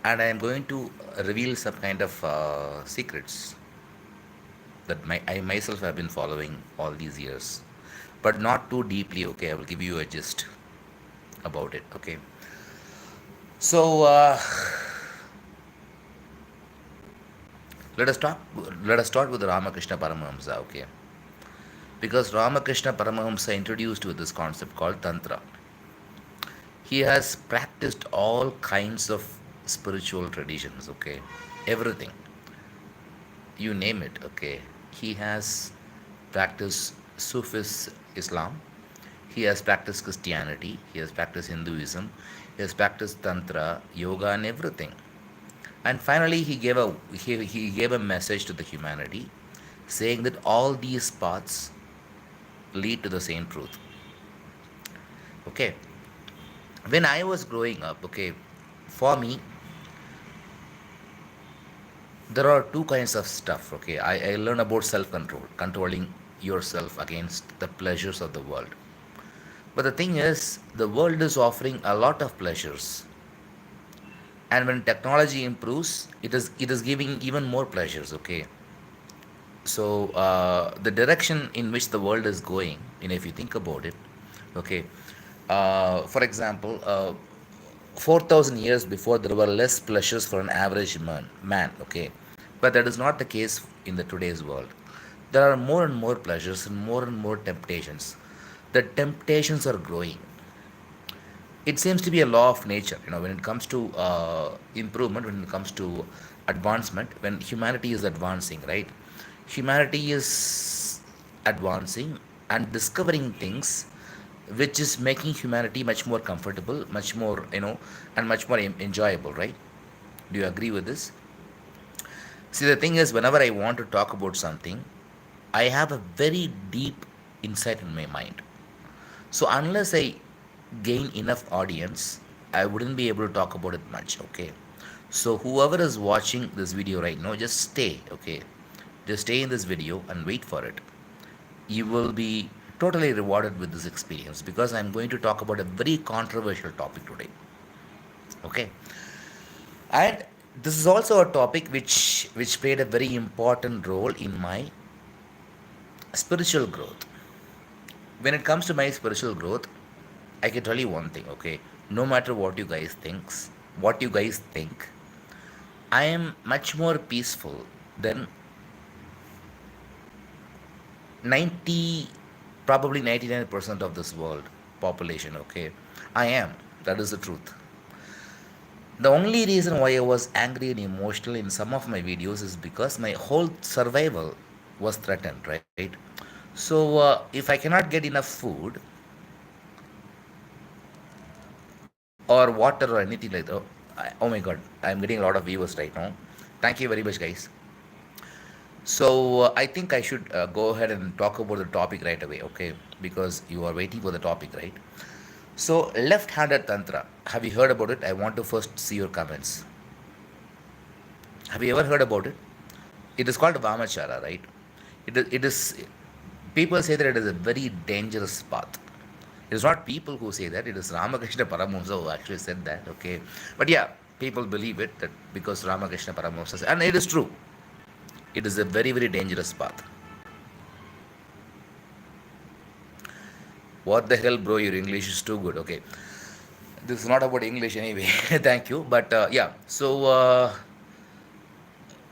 and I am going to reveal some kind of secrets that I myself have been following all these years, but not too deeply. Okay, I will give you a gist about it. Okay, so let us talk. Let us start with Ramakrishna Paramahamsa. Okay, because Ramakrishna Paramahamsa introduced with this concept called Tantra. He has practiced all kinds of spiritual traditions. Okay, everything, you name it. Okay, he has practiced Sufis Islam, he has practiced Christianity, he has practiced Hinduism, he has practiced Tantra, yoga, and everything. And finally, he gave a message to the humanity, saying that all these paths lead to the same truth. Okay, when I was growing up, okay, for me, there are two kinds of stuff. Okay, I learned about self-control, controlling yourself against the pleasures of the world. But the thing is, the world is offering a lot of pleasures, and when technology improves, it is giving even more pleasures. Okay, so the direction in which the world is going, if you think about it, okay, for example, 4,000 years before, there were less pleasures for an average man, okay, but that is not the case in the today's world. There are more and more pleasures and more temptations. The temptations are growing. It seems to be a law of nature, when it comes to improvement, when it comes to advancement, when humanity is advancing, right? Humanity is advancing and discovering things which is making humanity much more comfortable, much more, and much more enjoyable, right? Do you agree with this? See, the thing is, whenever I want to talk about something, I have a very deep insight in my mind. So unless I gain enough audience, I wouldn't be able to talk about it much. Okay. So whoever is watching this video right now, just stay. Okay. Just stay in this video and wait for it. You will be totally rewarded with this experience, because I'm going to talk about a very controversial topic today. Okay. And this is also a topic which played a very important role in my spiritual growth. When it comes to my spiritual growth, I can tell you one thing, okay? No matter what you guys think, I am much more peaceful than 90, probably 99% of this world population, okay? I am. That is the truth. The only reason why I was angry and emotional in some of my videos is because my whole survival was threatened, right? So, if I cannot get enough food or water or anything like that, oh my god, I'm getting a lot of viewers right now. Thank you very much, guys. So I think I should go ahead and talk about the topic right away, okay? Because you are waiting for the topic, right? So left-handed tantra. Have you heard about it? I want to first see your comments. Have you ever heard about it? It is called Vamachara, right? It is. People say that it is a very dangerous path. It is not people who say that. It is Ramakrishna Paramahamsa who actually said that. Okay, but yeah, people believe it, that because Ramakrishna Paramahamsa said, and it is true. It is a very very dangerous path. What the hell, bro? Your English is too good. Okay, this is not about English anyway. Thank you, but yeah. So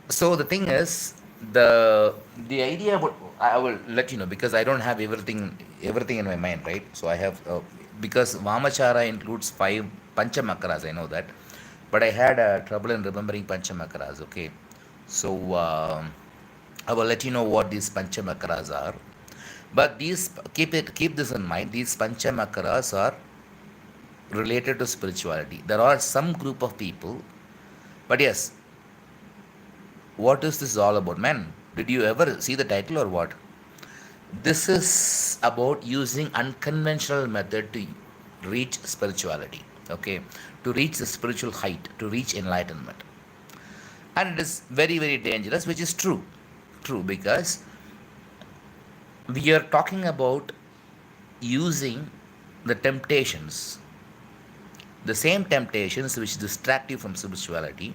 the thing is, the idea about, I will let you know, because I don't have everything in my mind, right? So I have, because Vamachara includes five Panchamakas, I know that, but I had trouble in remembering Panchamakas. Okay, so I will let you know what these Panchamakas are. But keep this in mind. These Panchamakas are related to spirituality. There are some group of people, but yes, what is this all about, man? Did you ever see the title or what? This is about using unconventional method to reach spirituality. Okay, to reach the spiritual height, to reach enlightenment, and it is very very dangerous, which is true, because we are talking about using the temptations The same temptations which distract you from spirituality,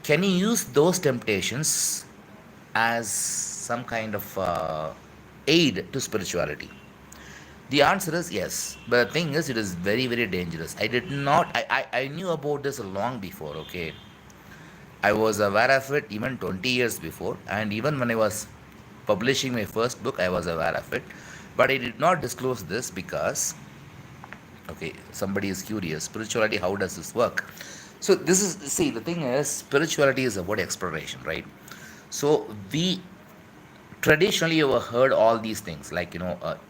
can you use those temptations as some kind of aid to spirituality? The answer is yes. But the thing is, it is very, very dangerous. I did not, I knew about this long before, okay? I was aware of it even 20 years before, and even when I was publishing my first book, I was aware of it. But I did not disclose this because, okay, somebody is curious. Spirituality, how does this work? So, this is, see, the thing is, spirituality is about exploration, right? So, we traditionally you have heard all these things, like,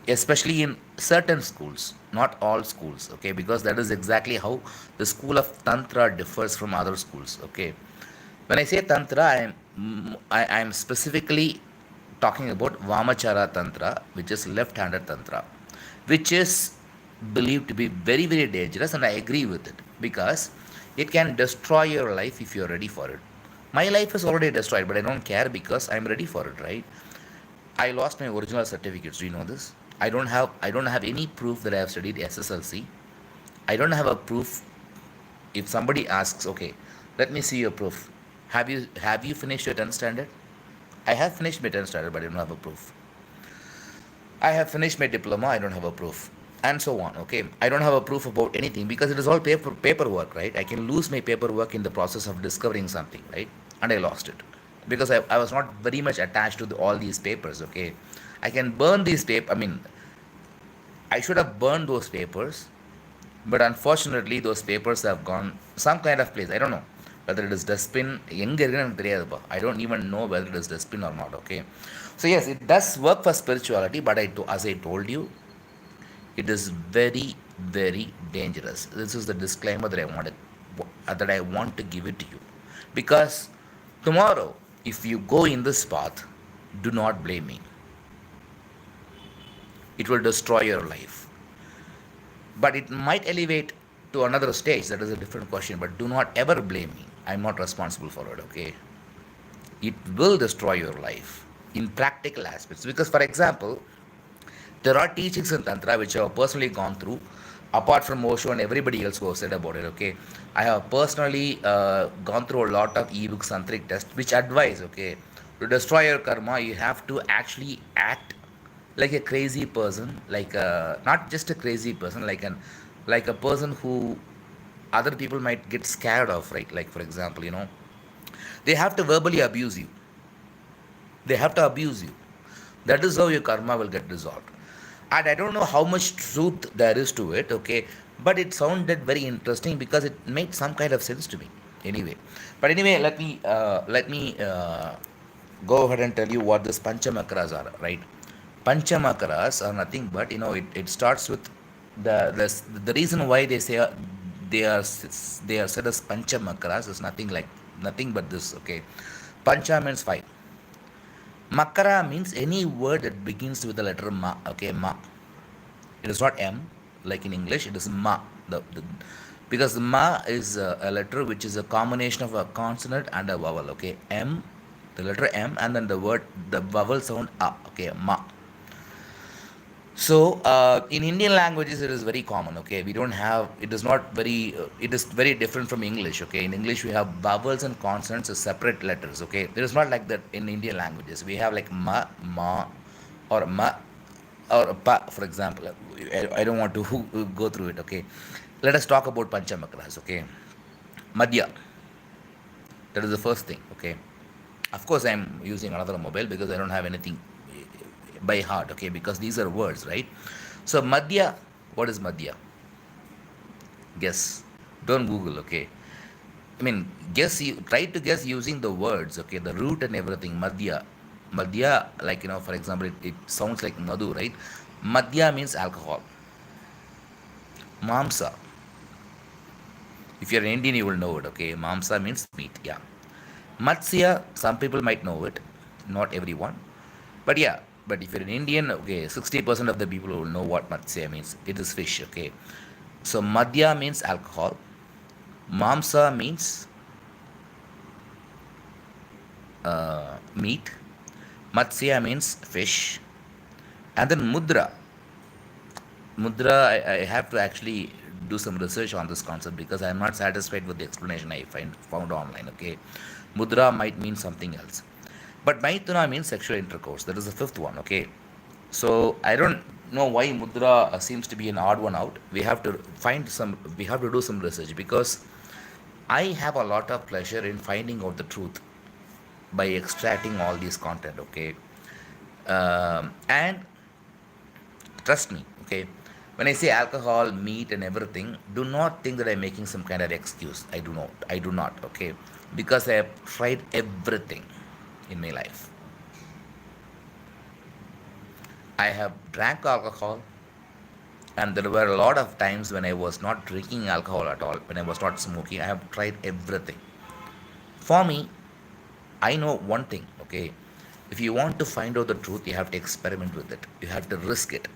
especially in certain schools, not all schools, okay, because that is exactly how the school of Tantra differs from other schools, okay. When I say Tantra, I'm specifically talking about Vamachara Tantra, which is left-handed Tantra, which is believed to be very, very dangerous, and I agree with it because it can destroy your life if you're ready for it. My life is already destroyed, but I don't care because I'm ready for it, right? I lost my original certificates. Do you know this? I don't have any proof that I have studied SSLC. I don't have a proof. If somebody asks, okay, let me see your proof. Have you finished your 10th standard? I have finished my 10th standard, but I don't have a proof. I have finished my diploma. I don't have a proof, and so on. Okay, I don't have a proof about anything because it is all paperwork, right? I can lose my paperwork in the process of discovering something, right? And I lost it because I was not very much attached to all these papers. Okay, I can burn these paper. I mean, I should have burned those papers, but unfortunately, those papers have gone some kind of place. I don't know whether it is dustbin. எங்க இருக்குன்னு எனக்கு தெரியாதுப்பா. I don't even know whether it is dustbin or not. Okay, so yes, it does work for spirituality, but as I told you, it is very, very dangerous. This is the disclaimer that I want to give it to you, because tomorrow, if you go in this path, do not blame me. It will destroy your life. But it might elevate to another stage. That is a different question. But do not ever blame me. I'm not responsible for it, okay? It will destroy your life in practical aspects. Because, for example, there are teachings in Tantra which I have personally gone through, apart from Osho and everybody else who have said about it, okay? I have personally gone through a lot of ebooks, tantric tests, which advise, okay, to destroy your karma, you have to actually act like a crazy person, like not just a crazy person, like a person who other people might get scared of, right? Like, for example, they have to verbally abuse you. They have to abuse you. That is how your karma will get dissolved. And I don't know how much truth there is to it, okay? But it sounded very interesting because it made some kind of sense to me. Anyway, but anyway, let me go ahead and tell you what this panchamakras are, right? Panchamakras are nothing but, it starts with the reason why they are they are said as panchamakras is nothing but this, okay? Pancha means five. Makara means any word that begins with the letter ma. Okay, ma. It is not M like in English. It is ma. Because ma is a letter which is a combination of a consonant and a vowel. Okay, M, the letter M, and then the vowel sound a. Okay, ma. So, in Indian languages, it is very common. Okay, we don't have. It is not very. It is very different from English. Okay, in English we have vowels and consonants as separate letters. Okay, it is not like that in Indian languages. We have like ma, ma, or ma, or pa. For example, I don't want to go through it. Okay, let us talk about panchamakras. Okay, madhya. That is the first thing. Okay, of course I'm using another mobile because I don't have anything by heart, okay, because these are words, right? So madhya, what is madhya? Guess. Don't Google, okay? I mean, guess, you try to guess using the words, okay, the root and everything. Madhya, like, for example, it sounds like madhu, right? Madhya means alcohol. Mamsa, if you're an Indian, you will know it, okay? Mamsa means meat, yeah. Matsya, some people might know it, not everyone. But yeah, but if you're an Indian, okay, 60% of the people will know what Matsya means. It is fish, okay? So Madhya means alcohol. Mamsa means meat. Matsya means fish. And then Mudra. Mudra, I have to actually do some research on this concept because I'm not satisfied with the explanation I found online. Okay, mudra might mean something else, but maituna means sexual intercourse. That is the fifth one. Okay, so I don't know why mudra seems to be an odd one out. We have to find some. We have to do some research because I have a lot of pleasure in finding out the truth by extracting all these content. Okay, and trust me, okay. When I say alcohol, meat, and everything, do not think that I'm making some kind of excuse. I do not. I do not, okay. Because I have tried everything in my life. I have drank alcohol, and there were a lot of times when I was not drinking alcohol at all, when I was not smoking. I have tried everything. For me, I know one thing, okay. If you want to find out the truth, you have to experiment with it. You have to risk it.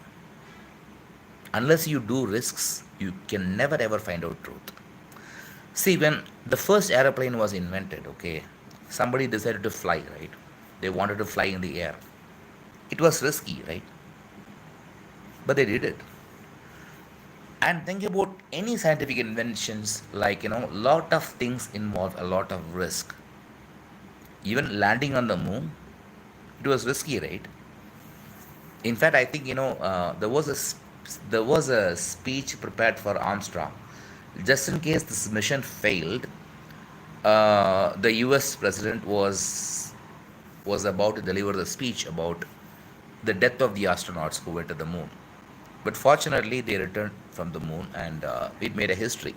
Unless you do risks, you can never ever find out truth. See, when the first aeroplane was invented, okay, somebody decided to fly, right? They wanted to fly in the air. It was risky, right? But they did it. And think about any scientific inventions, like, lot of things involve a lot of risk. Even landing on the moon, it was risky, right? In fact, I think there was a speech prepared for Armstrong, just in case this mission failed. The U.S. president was about to deliver the speech about the death of the astronauts who went to the moon. But fortunately, they returned from the moon, and it made a history.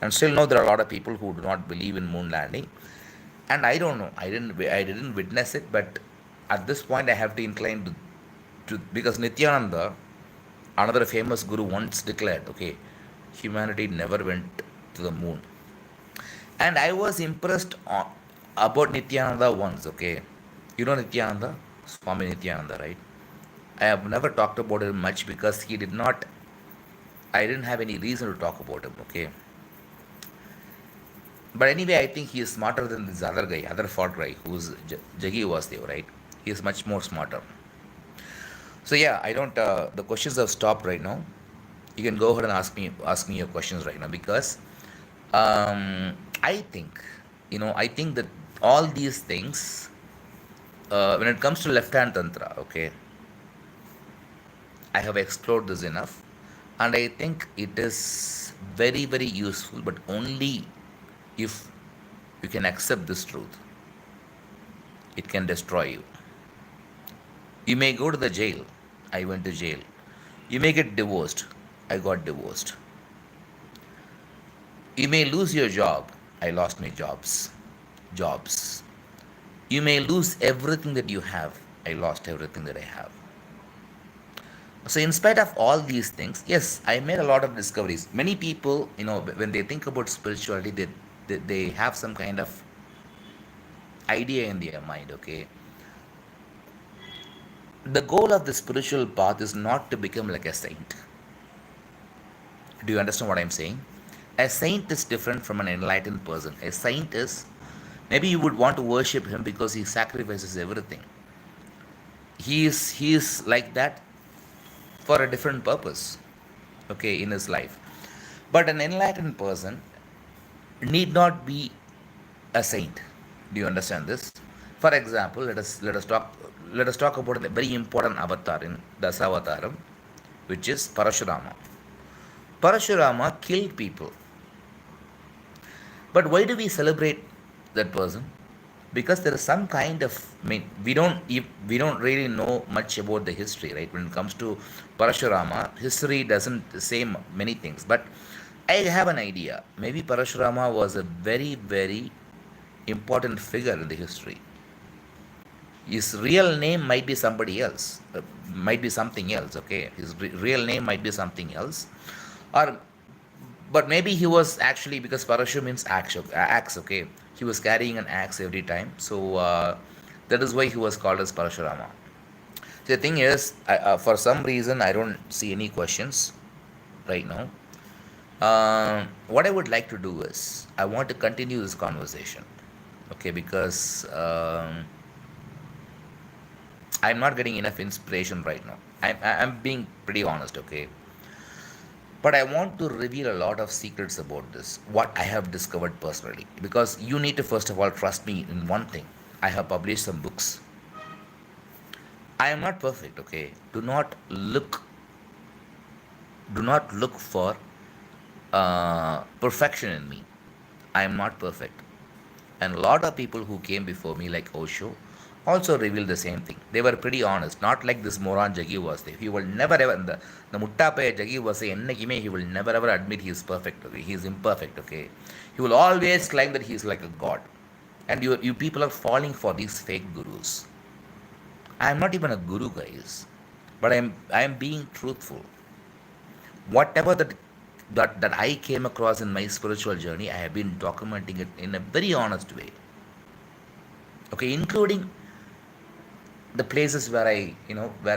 And still, now there are a lot of people who do not believe in moon landing. And I don't know. I didn't witness it, but at this point, I have to incline to because Nityananda, another famous guru, once declared, okay, humanity never went to the moon. And I was impressed about Nityananda once, okay. You know Nityananda? Swami Nityananda, right? I have never talked about him much because he did not, I didn't have any reason to talk about him, okay. But anyway, I think he is smarter than this other guy, other fort guy, who's Jagi Vasudev, right? He is much more smarter. So yeah, I don't, the questions have stopped right now. You can go ahead and ask me your questions right now because I think, I think that all these things, when it comes to left hand tantra, okay, I have explored this enough, and I think it is very, very useful, but only if you can accept this truth. It can destroy you. You may go to the jail. I went to jail. You may get divorced. I got divorced. You may lose your job. I lost my jobs. You may lose everything that you have. I lost everything that I have. So, in spite of all these things, yes, I made a lot of discoveries. Many people, when they think about spirituality, they have some kind of idea in their mind, okay? The goal of the spiritual path is not to become like a saint. Do you understand what I'm saying? A saint is different from an enlightened person. A saint is, maybe you would want to worship him because he sacrifices everything. He is like that for a different purpose, okay, in his life. But an enlightened person need not be a saint. Do you understand this? For example, let us talk about a very important avatar in Dasavataram, which is Parashurama. Parashurama killed people. But why do we celebrate that person? Because there is some kind of, we don't really know much about the history, right? When it comes to Parashurama, history doesn't say many things. But I have an idea. Maybe Parashurama was a very, very important figure in the history. His real name might be somebody else, might be something else. Okay, his real name might be something else, or but maybe he was actually, because parashu means axe. Okay, he was carrying an axe every time, so that is why he was called as Parashurama. The thing is, for some reason, I don't see any questions right now. What I would like to do is, I want to continue this conversation, okay, because I'm not getting enough inspiration right now. I'm being pretty honest, okay. But I want to reveal a lot of secrets about this, what I have discovered personally. Because you need to, first of all, trust me in one thing. I have published some books. I am not perfect, okay? Do not look for perfection in me. I am not perfect. And a lot of people who came before me, like Osho, also revealed the same thing. They were pretty honest, not like this moron Jagi was there. He will never ever, the Muttapaya Jagi was saying, he will never ever admit he is perfect, okay? He is imperfect, okay? He will always claim that he is like a god. And you people are falling for these fake gurus. I am not even a guru, guys, but I am being truthful. Whatever that I came across in my spiritual journey, I have been documenting it in a very honest way. Okay, including the places where I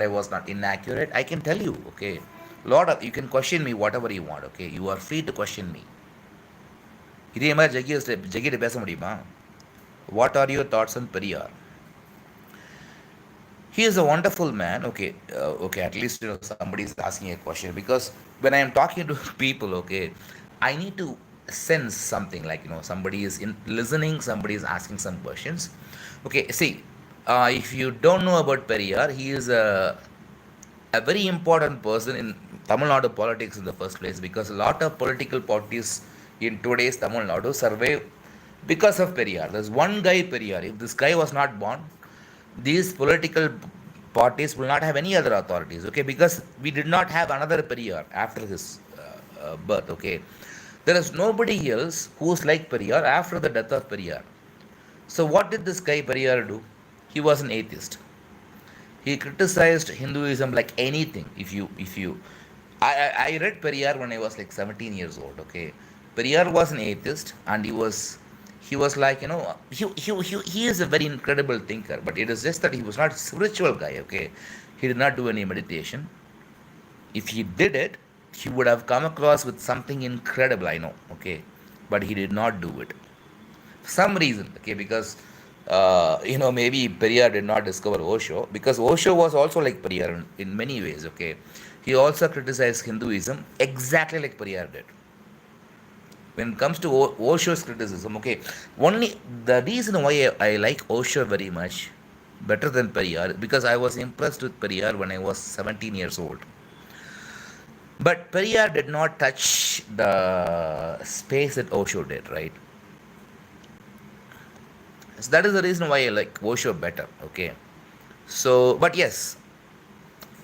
was not inaccurate. I can tell you, okay, lot of you can question me whatever you want. Okay, you are free to question me. இதே மாதிரி ஜகிட்ட பேச முடியுமா? What are your thoughts on Periyar? He is a wonderful man. Okay, okay. At least somebody is asking a question, because when I am talking to people, okay, I need to sense something, like somebody is listening, somebody is asking some questions. Okay, see, if you don't know about Periyar, he is a very important person in Tamil Nadu politics in the first place, because a lot of political parties in today's Tamil Nadu survive because of Periyar. There's one guy, Periyar. If this guy was not born, these political parties will not have any other authorities, okay, because we did not have another Periyar after his birth, okay. There is nobody else who's like Periyar after the death of Periyar. So what did this guy Periyar do? He was an atheist. He criticized Hinduism like anything. I read Periyar when I was like 17 years old. Okay, Periyar was an atheist, and he was like, he is a very incredible thinker, but it is just that he was not a spiritual guy. Okay, he did not do any meditation. If he did it, he would have come across with something incredible. I know. Okay, but he did not do it for some reason. Okay, because maybe Periyar did not discover Osho, because Osho was also like Periyar in many ways. Okay, he also criticized Hinduism exactly like Periyar did. When it comes to Osho's criticism, okay, only the reason why I like Osho very much better than Periyar, because I was impressed with Periyar when I was 17 years old. But Periyar did not touch the space that Osho did, right? So that is the reason why I like Osho better, okay? So, but yes,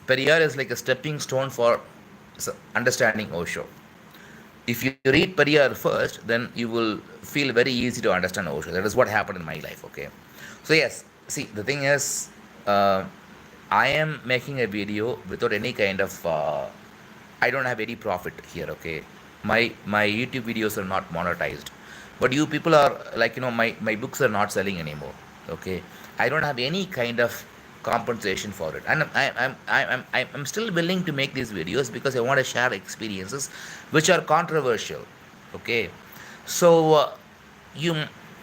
Periyar is like a stepping stone for understanding Osho. If you read Periyar first, then you will feel very easy to understand Osho. That is what happened in my life, okay? So, yes, see, the thing is, I am making a video without any kind of, I don't have any profit here, okay? My YouTube videos are not monetized. But you people are like, my books are not selling anymore, okay? I don't have any kind of compensation for it, and I'm still willing to make these videos because I want to share experiences which are controversial, okay. So you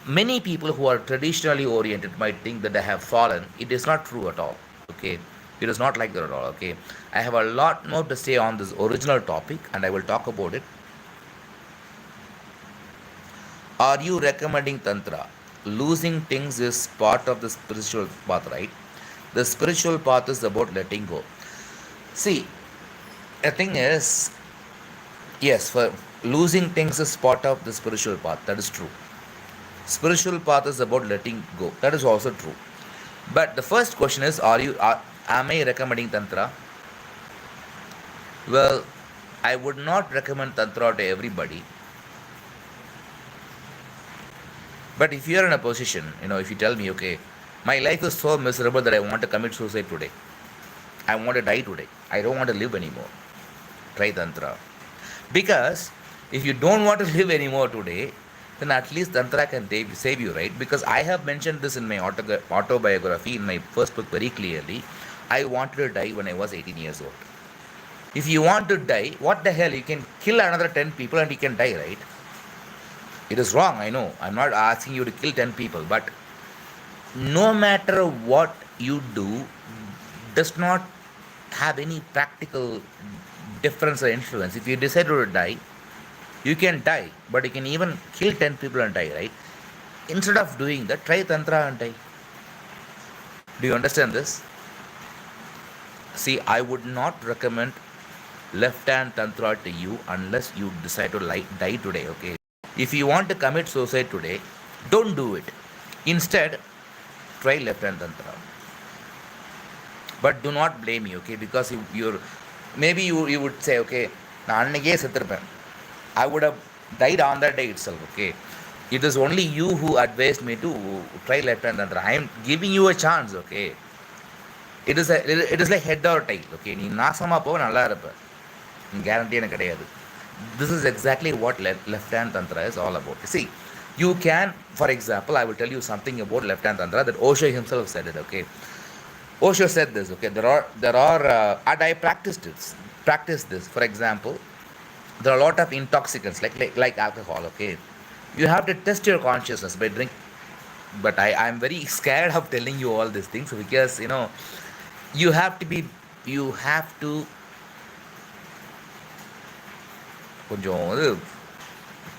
many people who are traditionally oriented might think that they have fallen. It is not true at all, okay. It is not like that at all, okay. I have a lot more to say on this original topic, and I will talk about it. Are you recommending Tantra? Losing things is part of the spiritual path, right? The spiritual path is about letting go. See, the thing is, yes, for losing things is part of the spiritual path. That is true. Spiritual path is about letting go. That is also true. But the first question is, am I recommending Tantra? Well, I would not recommend Tantra to everybody. But if you are in a position, if you tell me, okay, my life is so miserable that I want to commit suicide today, I want to die today, I don't want to live anymore, try Tantra. Because if you don't want to live anymore today, then at least Tantra can save you, right? Because I have mentioned this in my autobiography, in my first book, very clearly. I wanted to die when I was 18 years old. If you want to die, what the hell? You can kill another 10 people and you can die, right? It is wrong, I know. I'm not asking you to kill 10 people, but no matter what you do, does not have any practical difference or influence. If you decide to die, you can die, but you can even kill 10 people and die, right? Instead of doing that, try Tantra and die. Do you understand this? See, I would not recommend left hand Tantra to you unless you decide to die today, okay? If you want to commit suicide today, don't do it. Instead, try left hand Tantra. But do not blame me, okay? Because you're maybe you would say, okay, நான் அன்னைக்கே செத்துருப்பேன். I would have died on that day itself, okay? It is only you who advised me to try left hand Tantra. I am giving you a chance, okay? It is like head or tail, okay? நீ நாசமாக போக நல்லா இருப்ப, guarantee எனக்கு கிடையாது. This is exactly what left hand Tantra is all about. See, you can, for example, I will tell you something about left hand Tantra that Osho himself said it, okay? Osho said this, okay? There are and I practice this. For example, there are a lot of intoxicants like alcohol, okay? You have to test your consciousness by drink. But I'm very scared of telling you all these things because you have to கொஞ்சம்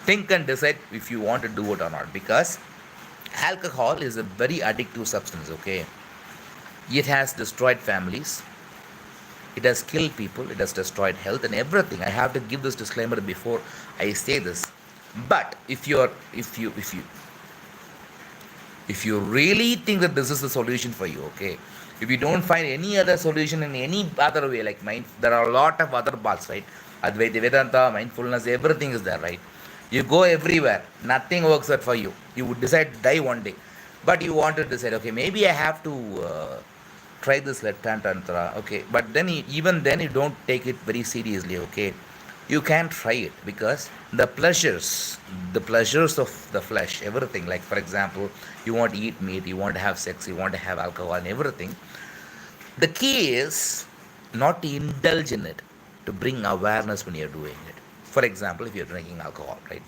think and decide if you want to do it or not, because alcohol is a very addictive substance, okay? It has destroyed families, it has killed people, it has destroyed health and everything. I have to give this disclaimer before I say this. But if you really think that this is the solution for you, okay, if you don't find any other solution in any other way, like mind, there are a lot of other paths, right? Advaita, Vedanta, mindfulness, everything is there, right? You go everywhere, nothing works out for you. You would decide to die one day, but you want to decide, okay, maybe I have to try this left hand Tantra, okay? But then even then you don't take it very seriously, okay? You can try it because the pleasures of the flesh, everything, like for example, you want to eat meat, you want to have sex, you want to have alcohol and everything. The key is not to indulge in it, to bring awareness when you're doing it. For example, if you're drinking alcohol, right?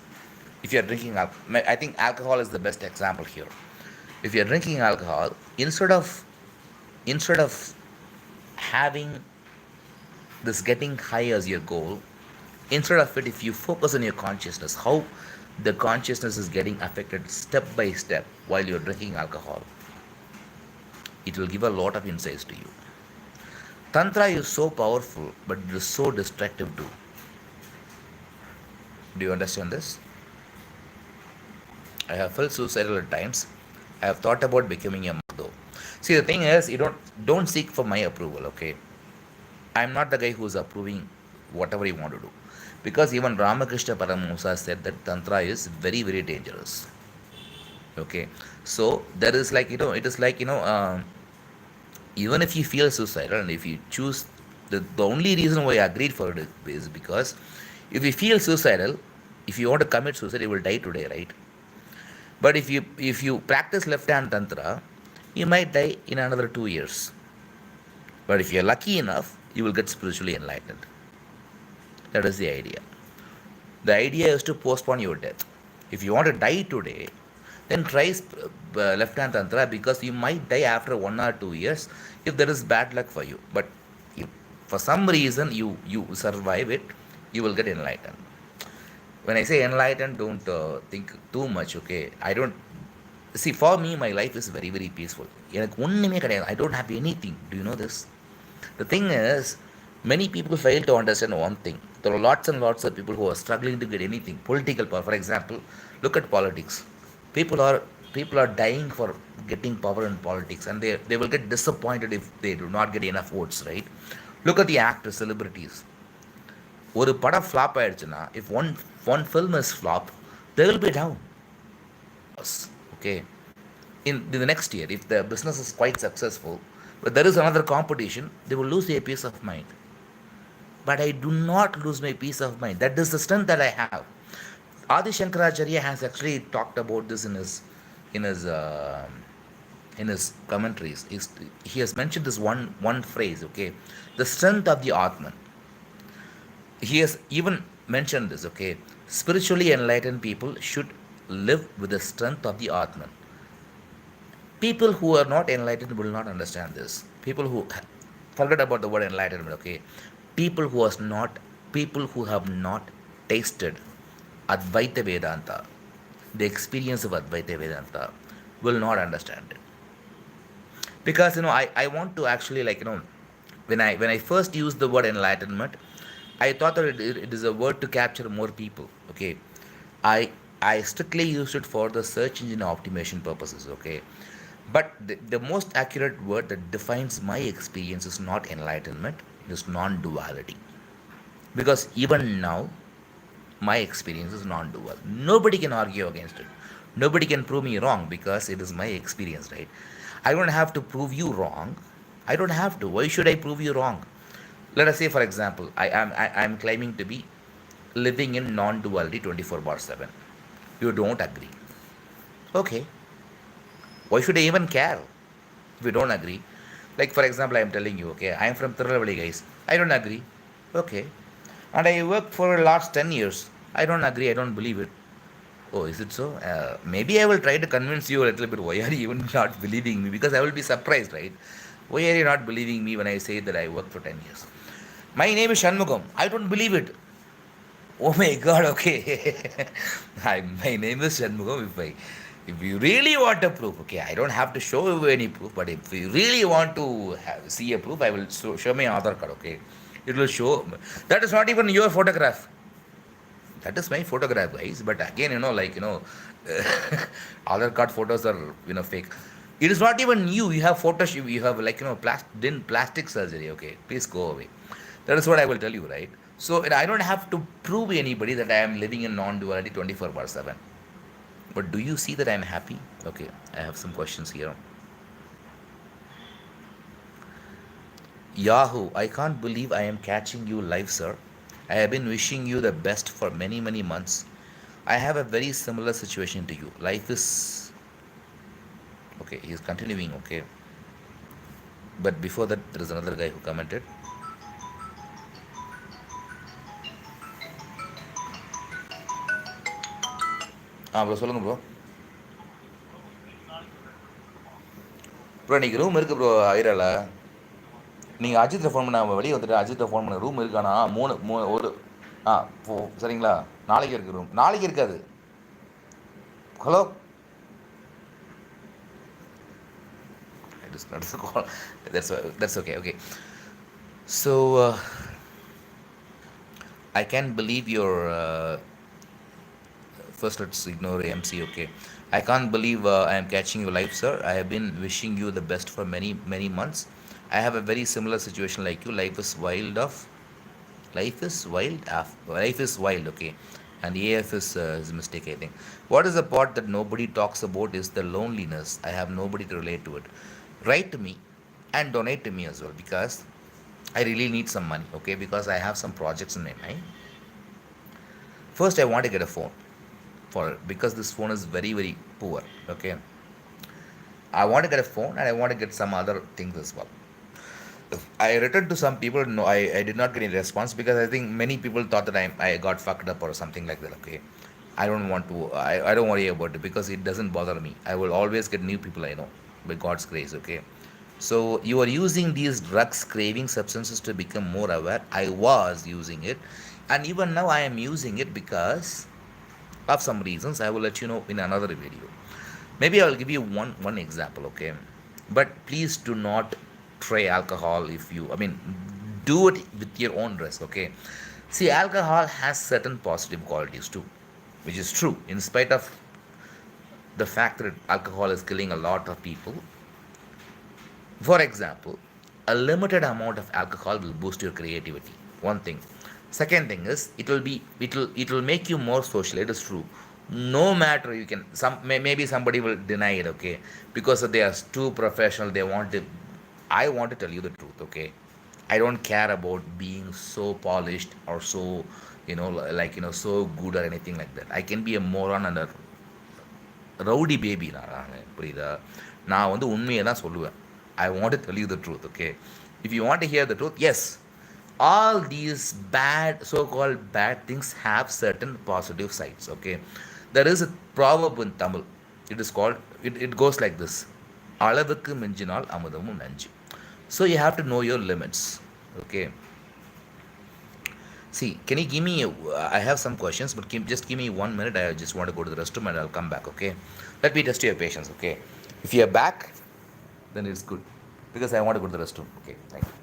If you're drinking I think alcohol is the best example here. If you're drinking alcohol, instead of having this getting high as your goal, instead of it, if you focus on your consciousness, how the consciousness is getting affected step by step while you're drinking alcohol, it will give a lot of insights to you. Tantra is so powerful, but it is so destructive too. Do you understand this? I have felt suicidal at times. I have thought about becoming a monk though. See, the thing is, you don't seek for my approval, okay? I'm not the guy who's approving whatever you want to do. Because even Ramakrishna Paramahamsa said that Tantra is very, very dangerous. Okay? So, there is like, it is like, even if you feel suicidal and if you choose, the only reason why I agreed for it is because if you feel suicidal, if you want to commit suicide, you will die today, right? But if you practice left hand Tantra, you might die in another 2 years. But if you're lucky enough, you will get spiritually enlightened. That is the idea. The idea is to postpone your death. If you want to die today, then try left hand Tantra, because you might die after 1 or 2 years if there is bad luck for you. But if for some reason you survive it, you will get enlightened. When I say enlightened, don't think too much, okay? I don't see, for me my life is very, very peaceful. I don't have anything. Do you know this? The thing is, many people fail to understand one thing. There are lots and lots of people who are struggling to get anything. Political power, for example, look at politics. People are dying for getting power in politics, and they will get disappointed if they do not get enough votes, right? Look at the actors, celebrities. ஒரு படம் flop ஆயிடுச்சுன்னா, if one film is flop, they will be down. Okay, in the next year, if the business is quite successful, but there is another competition, they will lose their peace of mind. But I do not lose my peace of mind. That is the strength that I have. Adi Shankaracharya has actually talked about this in his commentaries. He has mentioned this one phrase, okay? The strength of the Atman. He has even mentioned this, okay? Spiritually enlightened people should live with the strength of the Atman. People who are not enlightened will not understand this. People who forget about the word enlightenment, okay? People who are not people who have not tasted Advaita Vedanta, the experience of Advaita Vedanta, will not understand it. Because I want to actually, when I first used the word enlightenment, I thought that it is a word to capture more people. Okay, I strictly used it for the search engine optimization purposes. Okay, but the most accurate word that defines my experience is not enlightenment, it is non-duality. Because even now, my experience is non-dual. Nobody can argue against it. Nobody can prove me wrong because it is my experience, right? I don't have to prove you wrong. I don't have to. Why should I prove you wrong? Let us say, for example, I am claiming to be living in non-duality 24 bar 7. You don't agree. Okay. Why should I even care if you don't agree? Like, for example, I am telling you, okay, I am from Tirunelveli, guys. I don't agree. Okay. And I worked for the last 10 years. I don't agree. I don't believe it. Oh, is it so? Maybe I will try to convince you a little bit. Why are you even not believing me? Because I will be surprised, right? Why are you not believing me when I say that I worked for 10 years? My name is Shanmugam. I don't believe it. Oh my God, okay. My name is Shanmugam. If you really want a proof, okay, I don't have to show you any proof, but if you really want to see a proof, I will show my Aadhaar card, okay? It will show. That is not even your photograph. That is my photograph, guys. But again, Aadhaar card photos are, fake. It is not even you. You have photos. You have plastic surgery. Okay, please go away. That is what I will tell you, right? So I don't have to prove anybody that I am living in non-duality 24 bar 7. But do you see that I am happy? Okay, I have some questions here. Yahoo, I can't believe I am catching you live, sir. I have been wishing you the best for many, many months. I have a very similar situation to you. Life is. Okay, he is continuing, okay. But before that, there is another guy who commented. Bro சொல்லுங்கள் bro. Bro இன்றைக்கி room இருக்குது bro ஐரால. நீங்கள் அஜித்தை phone பண்ண வெளியே வந்துட்டு அஜித்தை phone பண்ண ரூம் இருக்கானா ஒரு சரிங்களா? நாளைக்கு இருக்குது ரூம். நாளைக்கு இருக்காது. Hello, that's okay. Okay, so I can't believe your first let's ignore MC. Okay, I can't believe I am catching you live, sir. I have been wishing you the best for many many months. I have a very similar situation like you. Life is wild, okay. And AF is his mistake, I think. What is the part that nobody talks about is the loneliness. I have nobody to relate to it. Write to me and donate to me as well, because I really need some money, okay, because I have some projects in my mind. First, I want to get a phone for it because this phone is very, very poor, okay. I want to get a phone and I want to get some other things as well. I returned to some people. No, I did not get any response because I think many people thought that I got fucked up or something like that. Okay, I don't want to. I don't worry about it because it doesn't bother me. I will always get new people I know by God's grace. Okay, so you are using these drugs, craving substances to become more aware. I was using it, and even now I am using it because of some reasons. I will let you know in another video. Maybe I will give you one example. Okay, but please do not try alcohol if you, do it with your own risk, okay. See, alcohol has certain positive qualities too, which is true in spite of the fact that alcohol is killing a lot of people. For example, a limited amount of alcohol will boost your creativity, one thing. Second thing is it will make you more social. It is true. No matter, you can maybe somebody will deny it, okay, because they are too professional. I want to tell you the truth, okay. I don't care about being so polished or so, so good or anything like that. I can be a moron and a rowdy baby. புரியுதா? நான் உண்மையை தான் சொல்லுவேன். I want to tell you the truth, okay. If you want to hear the truth, yes, all these so-called bad things have certain positive sides, okay. There is a proverb in Tamil. It goes like this: அளவுக்கு மிஞ்சினால் அமுதமும் நஞ்சு. So you have to know your limits, okay. See, can you give me? I have some questions, but just give me 1 minute. I just want to go to the restroom and I'll come back. Okay. Let me test your patience. Okay. If you're back, then it's good because I want to go to the restroom. Okay. Thank you.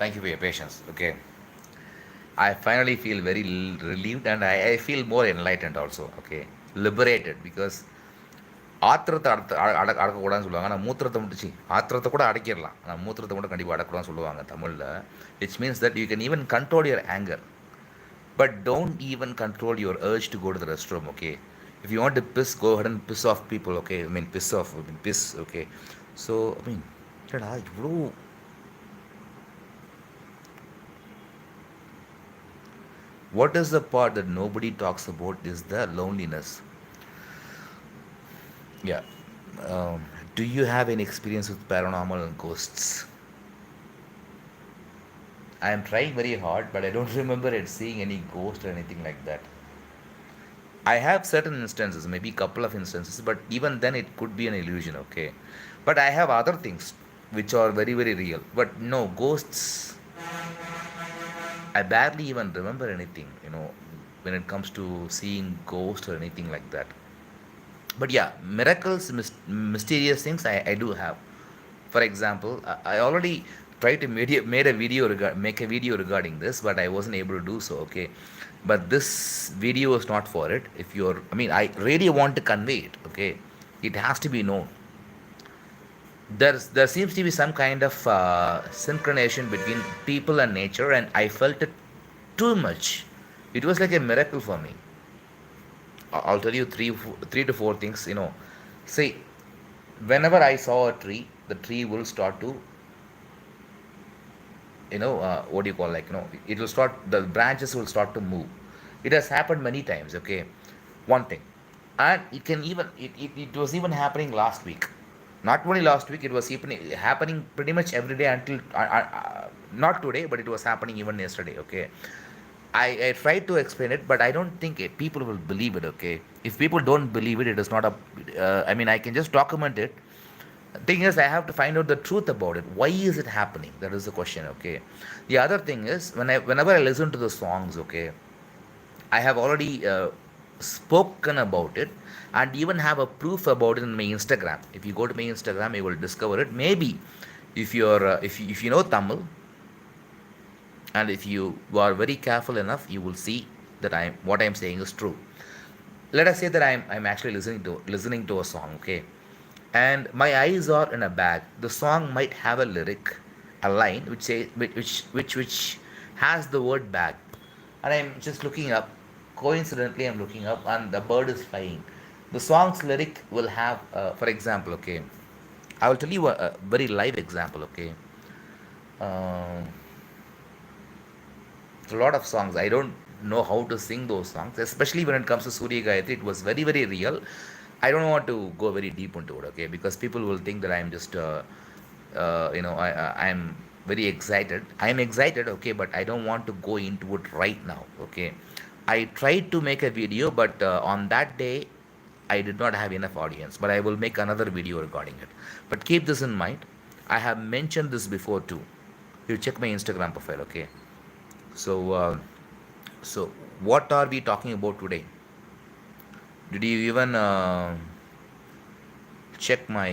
Thank you for your patience. Okay. I finally feel very relieved and I feel more enlightened also. Okay. Liberated because ஆத்திரத்தை அடக்கக்கூடாதுன்னு சொல்லுவாங்க. ஆனால் மூத்திரத்தை முடிச்சு ஆத்திரத்தை கூட அடக்கிடலாம். ஆனால் மூத்திரத்தை மட்டும் கண்டிப்பாக அடக்கூடாதுன்னு சொல்லுவாங்க தமிழில். Which means that you can even control your anchor. But don't even control your urge to go to the restroom, okay? If you want to piss, go ahead and piss off people, okay? I mean, piss off, I mean, piss, okay? So, I mean, bro, what is the part that nobody talks about is the loneliness. Yeah. Do you have any experience with paranormal and ghosts? I am trying very hard, but I don't remember it seeing any ghost or anything like that. I have certain instances, maybe couple of instances, but even then it could be an illusion, okay? But I have other things which are very, very real. But no, ghosts, I barely even remember anything, when it comes to seeing ghosts or anything like that. But yeah, miracles, mysterious things I do have. For example, I already tried to make a video regarding this, but I wasn't able to do so. Okay, but this video is not for it. If you're, I mean, I really want to convey it. Okay, it has to be known. There seems to be some kind of synchronization between people and nature, and I felt it too much. It was like a miracle for me. I'll tell you three to four things. See, whenever I saw a tree, the tree will start to, what do you call, like, it will start, the branches will start to move. It has happened many times. Okay, one thing, and it was even happening last week. Not only last week, it was happening pretty much every day until not today, but it was happening even yesterday. Okay, I tried to explain it, but I don't think people will believe it. Okay, if people don't believe it, it is not a. I mean, I can just document it. Thing is, I have to find out the truth about it. Why is it happening? That is the question. Okay. The other thing is, whenever I listen to the songs, okay, I have already spoken about it and even have a proof about it in my Instagram. If you go to my Instagram, you will discover it. Maybe if you know Tamil, and if you are very careful enough, you will see that what I'm saying is true. Let us say that I'm actually listening to a song, okay, and my eyes are in a bag. The song might have a lyric, a line which has the word bag, and I'm just looking up. Coincidentally, I'm looking up, and the bird is flying. The song's lyric will have, for example, okay, I will tell you a very live example, okay. Um a lot of songs. I don't know how to sing those songs, especially when it comes to Surya Gayatri. It was very, very real. I don't want to go very deep into it, okay, because people will think that I'm just, I'm. very excited. I am excited, okay, but I don't want to go into it right now, okay. I tried to make a video, but on that day I did not have enough audience, but I will make another video regarding it. But keep this in mind. I have mentioned this before too. You check my Instagram profile, okay. So uh, so what are we talking about today? Did you even check my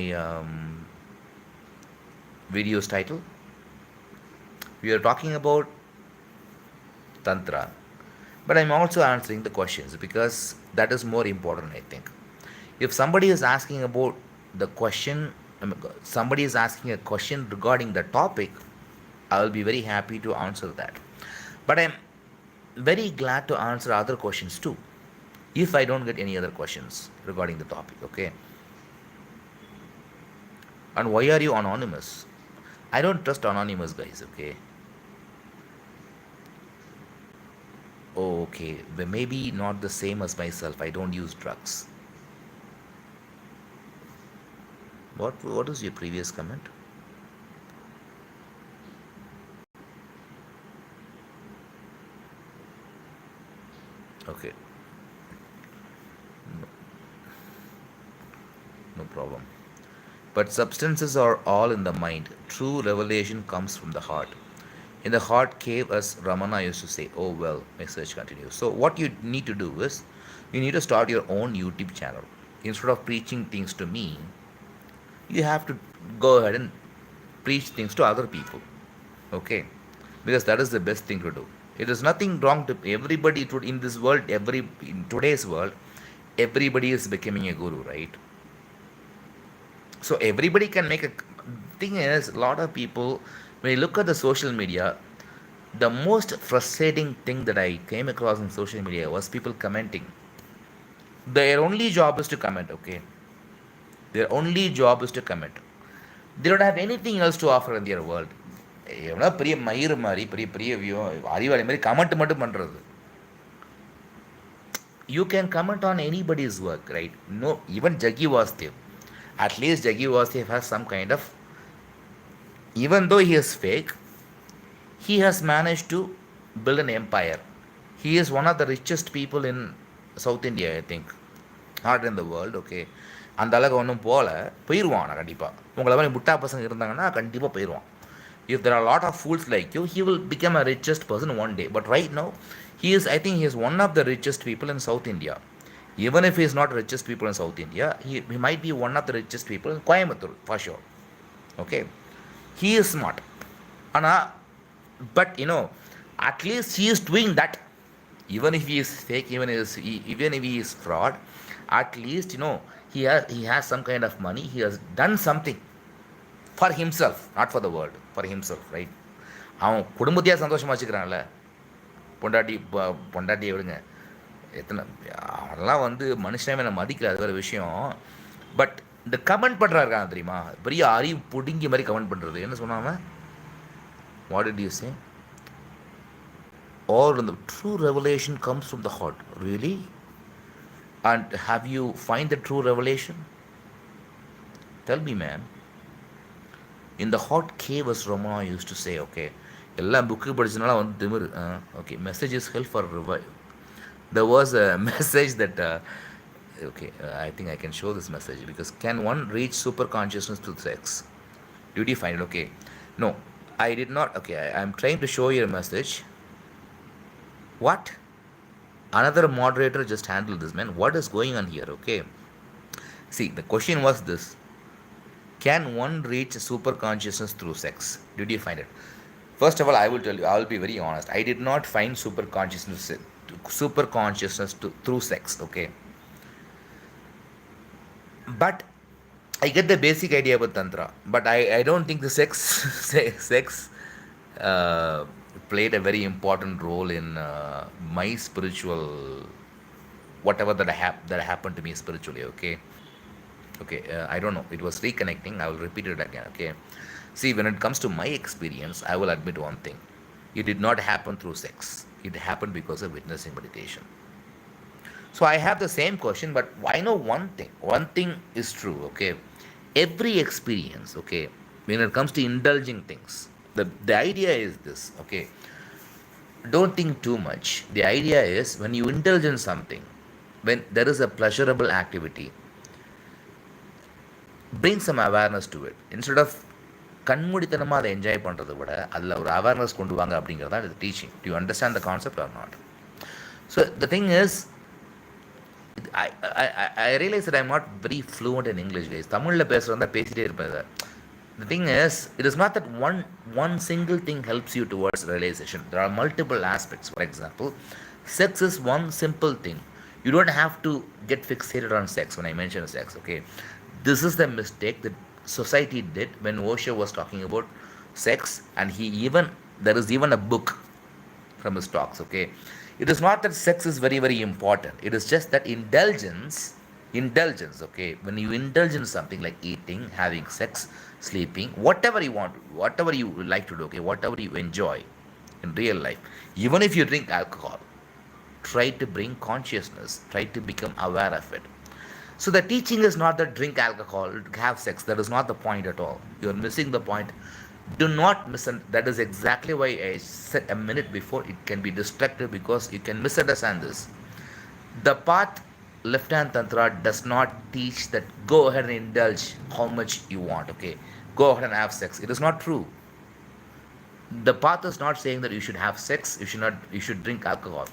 video's title? We are talking about Tantra. But I'm also answering the questions because that is more important, I think. If somebody is asking about the question, somebody is asking a question regarding the topic, I will be very happy to answer that. But I'm very glad to answer other questions too, if I don't get any other questions regarding the topic, okay? And why are you anonymous? I don't trust anonymous guys, okay? Oh, okay. But maybe not the same as myself. I don't use drugs. What was your previous comment? Okay, no, no problem. But substances are all in the mind. True revelation comes from the heart. In the heart cave, as Ramana used to say. Oh well, message continues. So what you need to do is, you need to start your own YouTube channel. Instead of preaching things to me, you have to go ahead and preach things to other people. Okay, because that is the best thing to do. It is nothing wrong to everybody in this world. In today's world, everybody is becoming a guru, right? So everybody can make a thing is a lot of people, when you look at the social media, the most frustrating thing that I came across in social media was people commenting. Their only job is to comment, okay? Their only job is to comment. They don't have anything else to offer in their world. எவ்வளோ பெரிய மயிறு மாதிரி பெரிய பெரிய அறிவாளி மாதிரி comment மட்டும் பண்ணுறது. You can comment on anybody's work, right? No, even Jaggi Vastev. At least Jaggi Vastev has some kind of, even though he is fake, he has managed to build an empire. He is one of the richest people in South India, I think. Not in the world, okay. அந்த அளவுக்கு ஒன்றும் போகல, போயிடுவான் நான் கண்டிப்பாக. உங்களை மாதிரி முட்டா பசங்க இருந்தாங்கன்னா கண்டிப்பாக போயிடுவான். If there are a lot of fools like you, he will become a richest person one day. But right now, I think he is one of the richest people in South India. Even if he is not richest people in South India, he might be one of the richest people in Coimbatore, for sure. Okay. He is smart. Ana, but at least he is doing that. Even if he is fake, even if he is fraud, at least he has some kind of money. He has done something for himself, not for the world, for himself, right? அவன் குடும்பத்தையாக சந்தோஷமாக வச்சுக்கிறான்ல. பொண்டாட்டியை விடுங்க, எத்தனை அவனெல்லாம் மனுஷனவே நம்ம மதிக்கல, அது வேறு விஷயம். பட் இந்த கமெண்ட் பண்ணுறாருக்கான் தெரியுமா, பெரிய அறிவு பிடுங்கி மாதிரி கமெண்ட் பண்ணுறது. என்ன சொன்னாம, what did you say? Or the true revelation comes from the heart. Really? And have you find the true revelation? Tell me, man. In the hot cave, as Ramana used to say, okay, எல்லாம் book படிச்சதுனால திமிரு. Okay, message is hell for revive. There was a message that okay, I think I can show this message, because can one reach super consciousness through sex? Did you find it? Okay, no, I did not. Okay, I'm trying to show you a message. What? Another moderator just handled this, man. What is going on here? Okay, see, the question was this: can one reach super consciousness through sex? Did you find it? First of all, I will tell you, I will be very honest. I did not find super consciousness through sex, okay? But I get the basic idea about Tantra. But I don't think the sex played a very important role in my spiritual, whatever that happened to me spiritually, okay? Okay, I don't know. It was reconnecting. I will repeat it again, okay? See, when it comes to my experience, I will admit one thing. It did not happen through sex. It happened because of witnessing meditation. So I have the same question, but I know one thing. One thing is true, okay? Every experience, okay, when it comes to indulging things, The idea is this, okay? Don't think too much. The idea is when you indulge in something, when there is a pleasurable activity, bring some awareness to it. Instead of கண்மூடித்தனமாக அதை enjoy பண்ணுறதை விட அதில் ஒரு awareness கொண்டு வாங்க அப்படிங்கிறது தான் இது teaching. Do you understand the concept or not? So the thing is, I realize that I'm not very fluent in English, guys. தமிழில் பேசுகிறதா பேசிகிட்டே இருப்பேன். The thing is, it is not that one single thing helps you towards realization. There are multiple aspects. For example, sex is one simple thing. You don't have to get fixated on sex when I mention sex, okay? This is the mistake that society did when Osho was talking about sex, and there is even a book from his talks, okay? It is not that sex is very, very important. It is just that indulgence, okay? When you indulge in something like eating, having sex, sleeping, whatever you want, whatever you like to do, okay? Whatever you enjoy in real life, even if you drink alcohol, try to bring consciousness, try to become aware of it. So the teaching is not that drink alcohol, have sex. That is not the point at all. You are missing the point. Do not that is exactly why I said a minute before it can be destructive, because you can misunderstand this. The path left hand tantra does not teach that go ahead and indulge how much you want, okay? Go ahead and have sex. It is not true. The path is not saying that you should have sex, you should drink alcohol.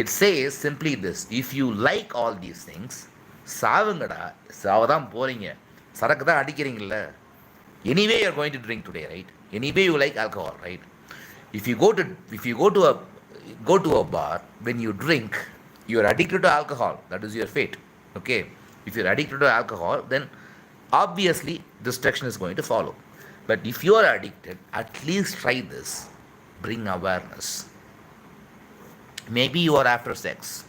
It says simply this: if you like all these things, சாவுங்கடா, சாவதான் போறீங்க, சரக்கு தான் அடிக்கிறீங்கல்ல. Anyway you're going to drink today, right? Anyway you like alcohol, right? If you go to a bar, when you drink, you are addicted to alcohol. That is your fate, okay? If you're addicted to alcohol, then obviously destruction is going to follow. But if you are addicted, at least try this. Bring awareness. Maybe you are after sex,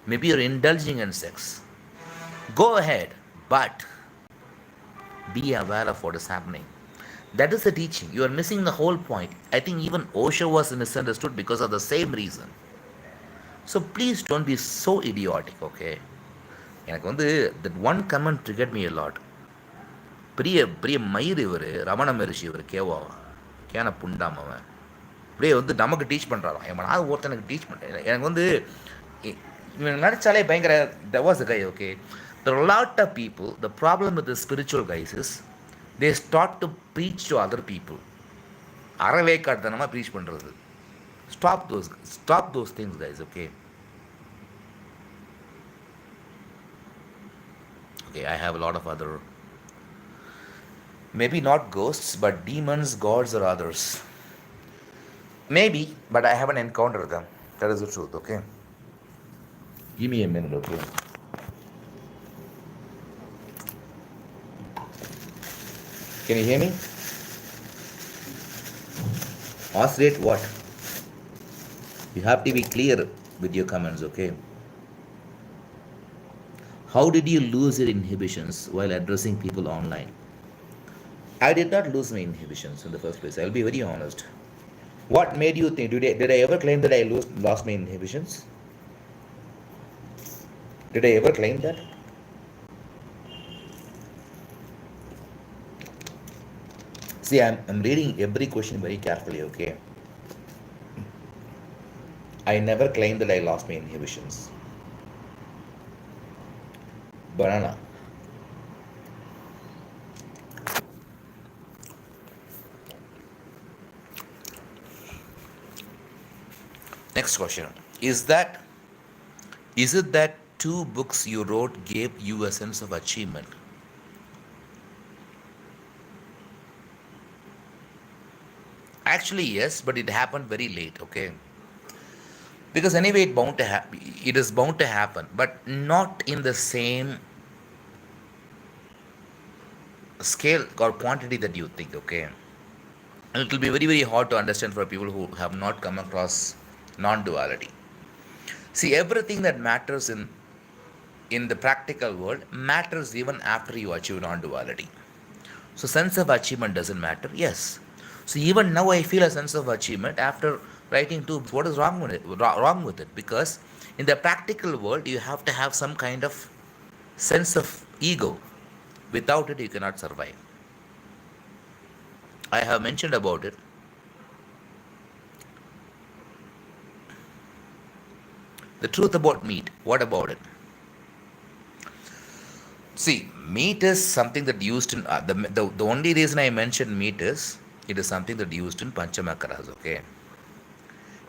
maybe you're indulging in sex. Go ahead, but be aware of what is happening. That is the teaching. You are missing the whole point. I think even Osho was misunderstood because of the same reason. So please don't be so idiotic, okay? எனக்கு வந்து that one comment triggered me a lot. பெரிய பெரிய மயிர் இவர், ரமண மகரிஷி இவர், கேன புண்டாம அவன் அப்படியே வந்து நமக்கு டீச் பண்ணுறாராம். எவனாவது ஒருத்தனுக்கு டீச் பண்ணுறேன். எனக்கு வந்து இவன் நினச்சாலே பயங்கர. There was a guy, okay? There are a lot of people, the problem with the spiritual guys is they start to preach to other people. அறவே காட்டுத்தனமாக ப்ரீச் பண்ணுறது. Stop those things, guys, okay? Okay, I have a lot of other, maybe not ghosts, but demons, gods, or others. Maybe, but I haven't encountered them. That is the truth, okay? Give me a minute, okay? Can you hear me? Oscillate what? You have to be clear with your comments, okay? How did you lose your inhibitions while addressing people online? I did not lose my inhibitions in the first place. I'll be very honest. What made you think? Did I ever claim that I lost my inhibitions? Did I ever claim that? See, I'm reading every question very carefully, okay? I never claimed that I lost my inhibitions. Banana. Next question. Is it that 2 books you wrote gave you a sense of achievement? Actually, yes, but it happened very late, okay? Because anyway, it is bound to happen, but not in the same scale or quantity that you think, okay? And it will be very, very hard to understand for people who have not come across non-duality. See, everything that matters in the practical world matters even after you achieve non-duality. So sense of achievement doesn't matter, yes. So even now I feel a sense of achievement after writing 2 books. What is wrong with it? Because in the practical world you have to have some kind of sense of ego. Without it you cannot survive. I have mentioned about it The truth about meat, what about it? See, meat is something that used in the only reason I mentioned meat is it is something that used in Panchamakarahas, okay?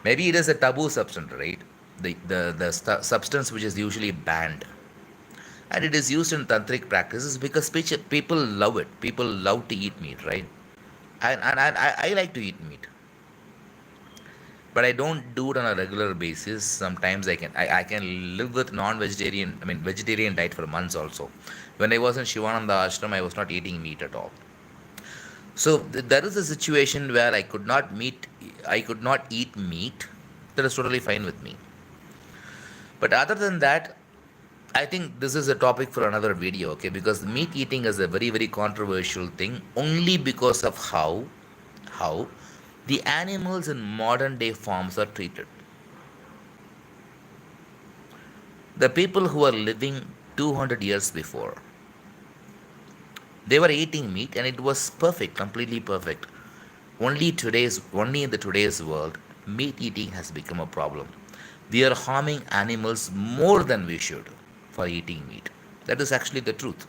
Maybe it is a taboo substance, right? The substance which is usually banned. And it is used in tantric practices because people love it. People love to eat meat, right? And I like to eat meat, but I don't do it on a regular basis. Sometimes I can live with non-vegetarian, I mean vegetarian diet for months also. When I was in Shivananda ashram, I was not eating meat at all. So there is a situation where I could not eat meat. That is totally fine with me. But other than that, I think this is a topic for another video, okay? Because meat eating is a very, very controversial thing only because of how the animals in modern day forms are treated. The people who are living 200 years before, they were eating meat and it was perfect, completely perfect. Only in the today's world, meat eating has become a problem. We are harming animals more than we should for eating meat. That is actually the truth.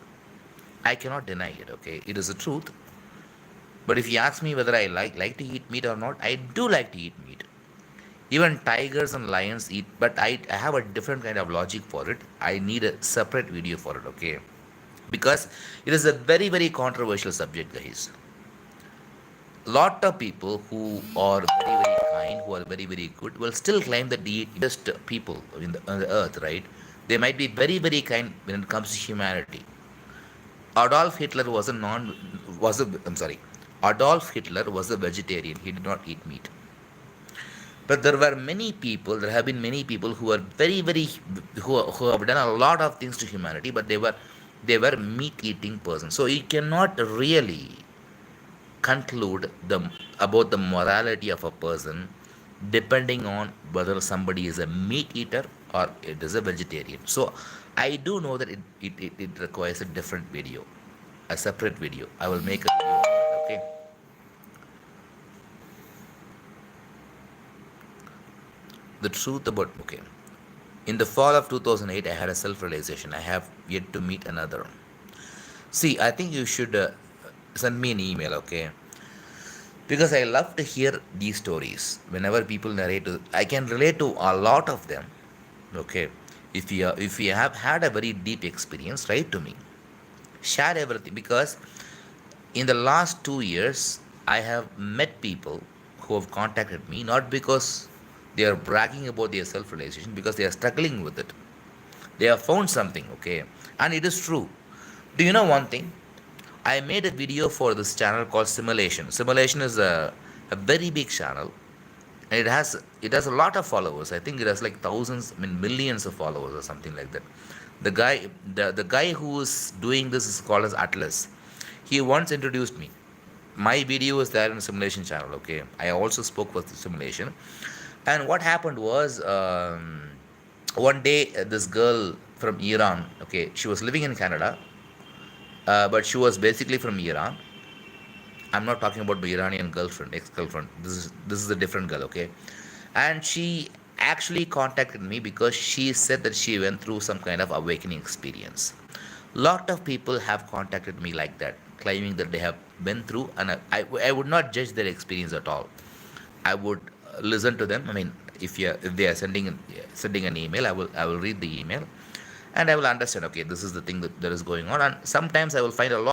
I cannot deny it, okay? It is the truth. But if you ask me whether I like to eat meat or not, I do like to eat meat. Even tigers and lions eat, but I have a different kind of logic for it. I need a separate video for it, okay? Because it is a very, very controversial subject, guys. Lot of people who are very, very kind, who are very, very good, will still claim that the best people on the earth, right? They might be very, very kind when it comes to humanity. Adolf Hitler was a non was a I'm sorry. Adolf Hitler was a vegetarian. He did not eat meat. But there have been many people who are very, very, who have done a lot of things to humanity, but they were meat eating persons. So you cannot really conclude about the morality of a person depending on whether somebody is a meat eater or it is a vegetarian. So I do know that it requires a different video, a separate video. I will make a video on that, okay? The truth about, okay. In the fall of 2008, I had a self realization. I have yet to meet another. See, I think you should send me an email, okay? Because I love to hear these stories. Whenever people narrate, I can relate to a lot of them. Okay, if you have had a very deep experience, write to me. Share everything because in the last 2 years, I have met people who have contacted me not because they are bragging about their self realization, because they are struggling with it. They have found something, okay, and it is true. Do you know one thing? I made a video for this channel called Simulation. Simulation is a very big channel, and it has a lot of followers. I think it has like thousands, I mean millions of followers or something like that. The guy who is doing this is called as Atlas. He once introduced me. My video is there in the Simulation channel. Okay, I also spoke with the Simulation, and what happened was one day this girl from Iran. Okay, she was living in Canada, but she was basically from Iran. I'm not talking about my Iranian girlfriend, ex-girlfriend. This is a different girl, okay? And she actually contacted me because she said that she went through some kind of awakening experience. Lot of people have contacted me like that, claiming that they have been through, and I would not judge their experience at all. I would listen to them. I mean, if they are sending an email, I will read the email, and I will understand. Okay, this is the thing that is going on, and sometimes I will find a lot.